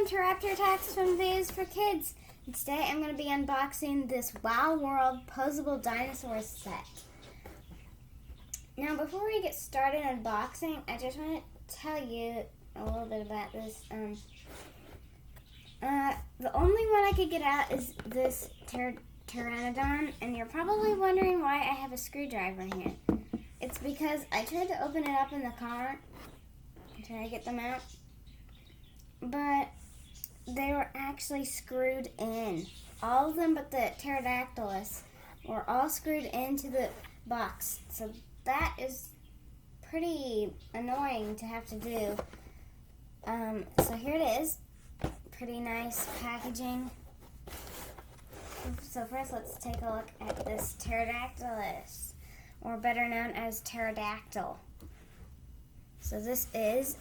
Welcome to Raptor Attacks Fun Videos for Kids. And today I'm going to be unboxing this Wow World poseable dinosaur set. Now before we get started unboxing, I just want to tell you a little bit about this. The only one I could get out is this pteranodon, and you're probably wondering why I have a screwdriver here. It's because I tried to open it up in the car and try to get them out, but they were actually screwed in. All of them but the pterodactylus were all screwed into the box. So that is pretty annoying to have to do. So here it is. Pretty nice packaging. So first let's take a look at this pterodactylus, or better known as pterodactyl. So this is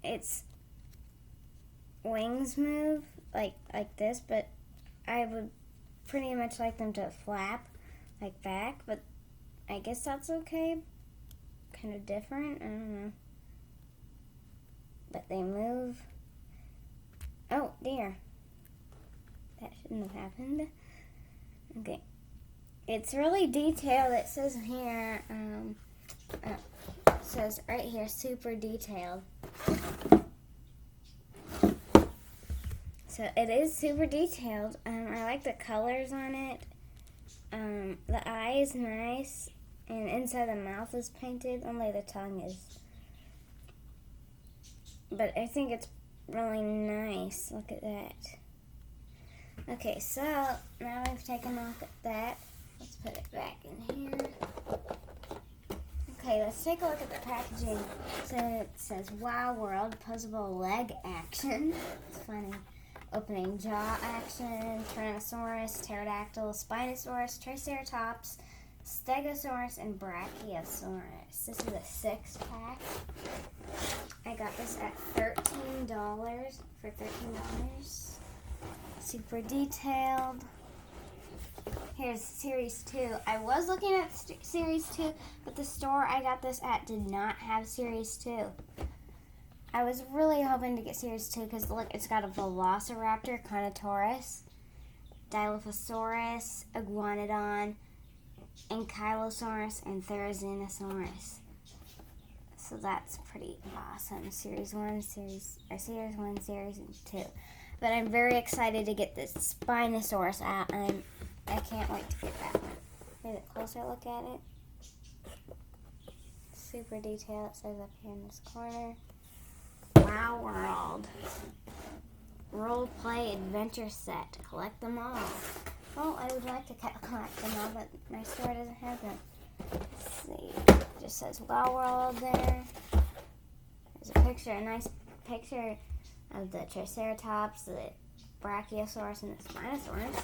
its wings move like this, but I would pretty much like them to flap like back, but I guess that's okay. Kind of different, I don't know. But they move. Oh dear. That shouldn't have happened. Okay. It's really detailed. It says here, it says right here, super detailed. So it is super detailed. I like the colors on it. The eye is nice, and inside the mouth is painted. Only the tongue is. But I think it's really nice. Look at that. Okay, so now we've taken a look at that. Let's put it back in here. Okay, let's take a look at the packaging. So it says Wow World poseable leg action. It's funny. Opening jaw action, Tyrannosaurus, Pterodactyl, Spinosaurus, Triceratops, Stegosaurus, and Brachiosaurus. This is a 6-pack. I got this at $13 for $13. Super detailed. Here's Series 2. I was looking at Series 2, but the store I got this at did not have Series 2. I was really hoping to get Series 2 because look, it's got a Velociraptor, Carnotaurus, Dilophosaurus, Iguanodon, Ankylosaurus, and Therizinosaurus. So that's pretty awesome. Series 1, Series 2. But I'm very excited to get this Spinosaurus out. I can't wait to get that one. Here's a closer look at it. Super detailed. It says up here in this corner. Wow World. Role Play Adventure Set. Collect them all. Well, I would like to collect them all, but my store doesn't have them. Let's see. It just says Wow World there. There's a picture, a nice picture of the Triceratops, the Brachiosaurus, and the Spinosaurus.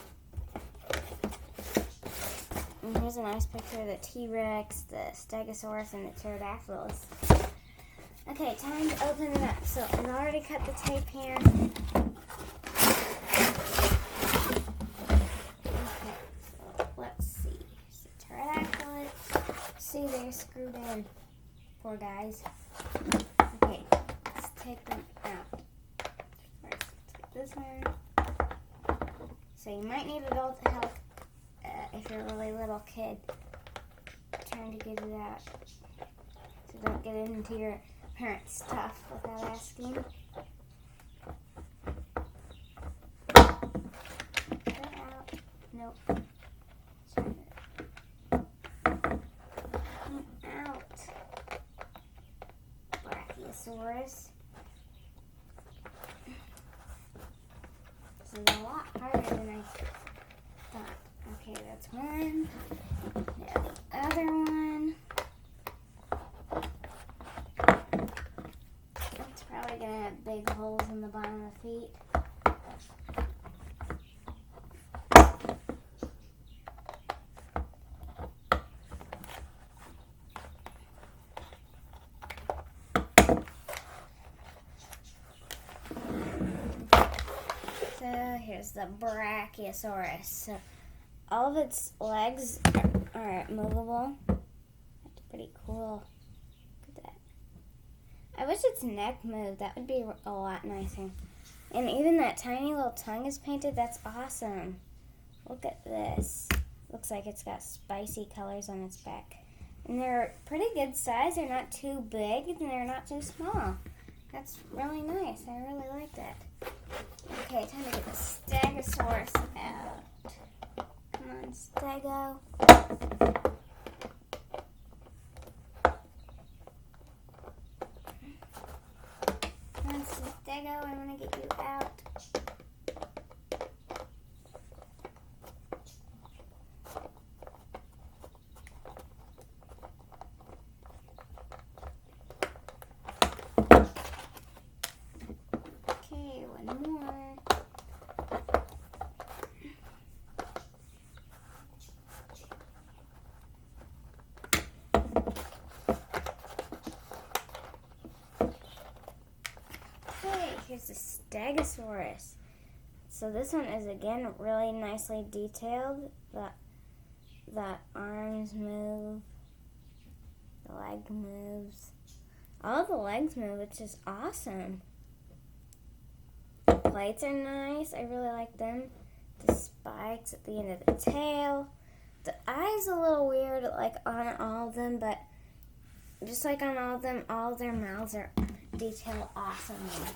And here's a nice picture of the T-Rex, the Stegosaurus, and the Pterodactylus. Okay, time to open it up. So I've already cut the tape here. Okay, so let's see. Here's the Pterodactylus. See, they're screwed in. Poor guys. Okay, let's take them out. First, let's get this one. So you might need adult help if you're a really little kid trying to get it out. So don't get it into your parents' stuff without asking. Get it out. Nope. Out. Brachiosaurus. This is a lot harder than I thought. Okay, that's one. Now the other one. It's probably going to have big holes in the bottom of the feet. So here's the Brachiosaurus. So all of its legs are movable. That's pretty cool. Look at that. I wish its neck moved. That would be a lot nicer. And even that tiny little tongue is painted. That's awesome. Look at this. Looks like it's got spicy colors on its back. And they're pretty good size. They're not too big and they're not too small. That's really nice. I really like that. Okay, time to get the Stegosaurus out. Come on, Stego. Come on, Stego. I want to get you out. Okay, one more. Okay, here's the Stegosaurus. So this one is again really nicely detailed. The arms move, the leg moves. All the legs move, which is awesome. The plates are nice. I really like them. The spikes at the end of the tail. The eye's a little weird, like on all of them, but just like on all of them, all of their mouths are detailed awesomely.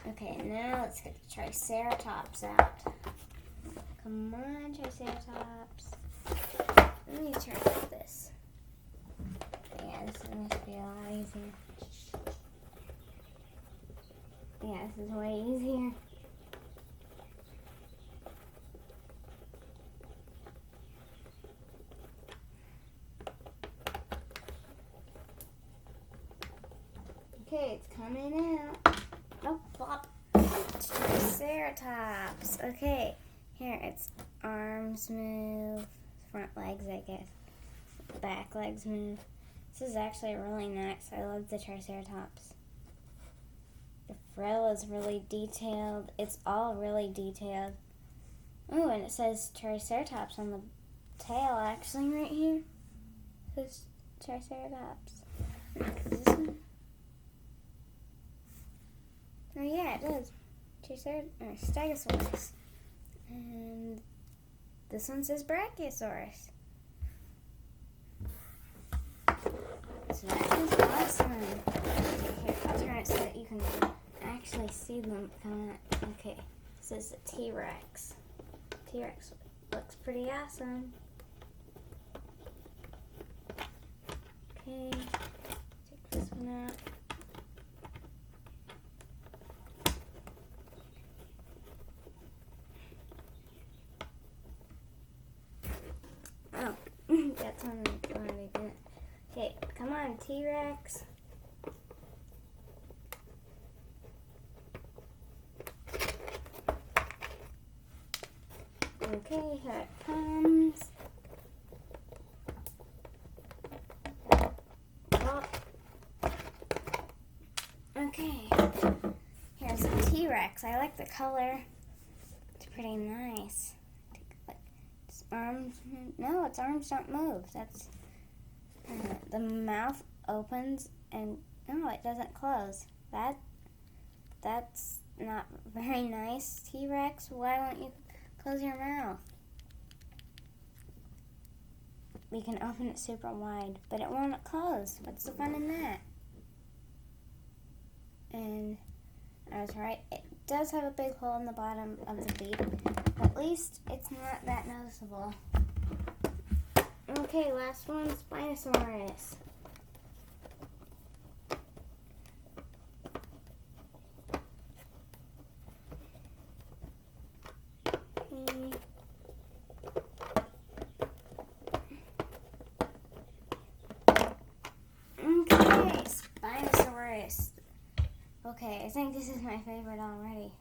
Okay, now let's get the Triceratops out. Come on, Triceratops. Let me try like this. Yeah, this must be a lot easier. Yeah, this is way easier. Okay, it's coming out. Oh, plop. Triceratops. Okay, here its arms move. Front legs, I guess. Back legs move. This is actually really nice. I love the Triceratops. The frill is really detailed. It's all really detailed. Oh, and it says Triceratops on the tail, actually, right here. It says Triceratops. Is this one? Oh, yeah, it does. Stegosaurus. And this one says Brachiosaurus. So that is awesome. Here, I'll turn it so that you can actually see them coming up. Okay, this is the T-Rex. T-Rex looks pretty awesome. Okay, take this one out. Oh, that's one already did it. Okay, come on, T-Rex. Okay, here it comes. Oh. Okay, here's the T-Rex. I like the color. It's pretty nice. Its arms, no, its arms don't move. That's the mouth opens and no, it doesn't close. That's not very nice. T-Rex, why won't you close your mouth? We can open it super wide, but it won't close. What's the fun in that? And I was right. It does have a big hole in the bottom of the beak. At least it's not that noticeable. Okay, last one, Spinosaurus. Okay, Spinosaurus. Okay, I think this is my favorite already.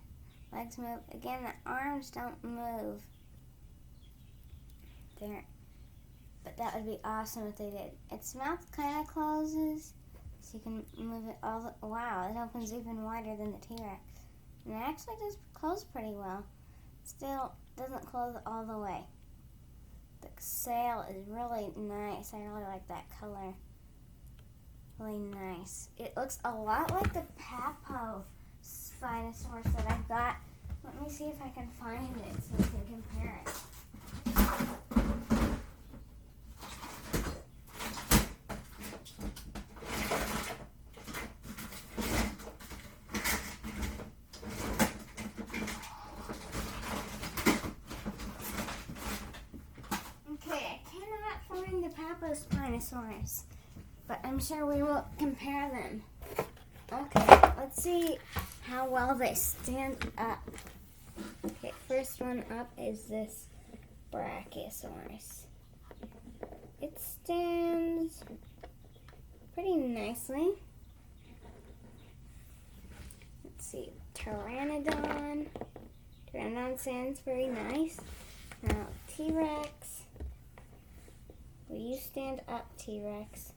Legs move. Again, the arms don't move. There. But that would be awesome if they did. Its mouth kind of closes, so you can move it all the... Wow, it opens even wider than the T-Rex. And it actually does close pretty well. Still doesn't close all the way. The sail is really nice. I really like that color. really nice. It looks a lot like the Papo Spinosaurus that I got. Let me see if I can find it so we can compare it. Okay, I cannot find the Papo Spinosaurus, but I'm sure we will compare them. Okay, let's see how well they stand up. Okay, first one up is this Brachiosaurus. It stands pretty nicely. Let's see, Pteranodon. Pteranodon stands very nice. Now, T-Rex. Will you stand up, T-Rex?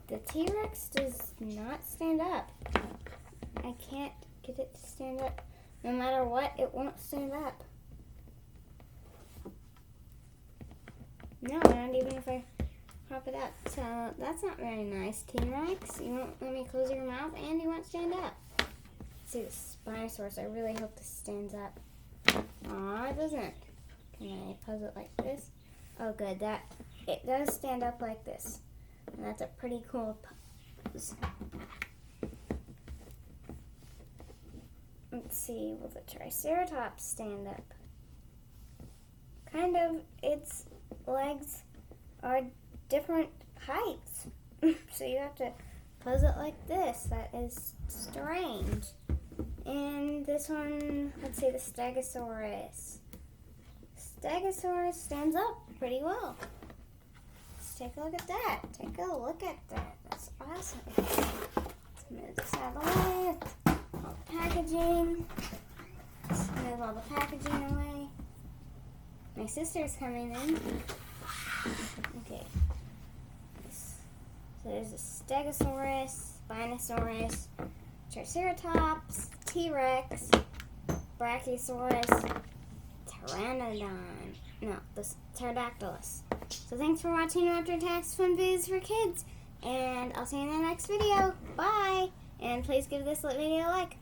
The T-Rex does not stand up. I can't get it to stand up. No matter what, it won't stand up. No, not even if I pop it up. So that's not very nice, T-Rex. You won't let me close your mouth and you won't stand up. Let's see the Spinosaurus. I really hope this stands up. Aw, it doesn't. Can I pose it like this? Oh, good. That it does stand up like this. And that's a pretty cool pose. Let's see, will the Triceratops stand up? Kind of, its legs are different heights. So you have to pose it like this. That is strange. And this one, let's see, the Stegosaurus. Stegosaurus stands up pretty well. Let's take a look at that. Take a look at that. That's awesome. Let's move this out of the way. All the packaging. Let's move all the packaging away. My sister's coming in. Okay. So there's a Stegosaurus, Spinosaurus, Triceratops, T-Rex, Brachiosaurus, Pteranodon. No, the Pterodactylus. So thanks for watching Raptor Attacks Fun Videos for Kids. And I'll see you in the next video. Bye! And please give this video a like.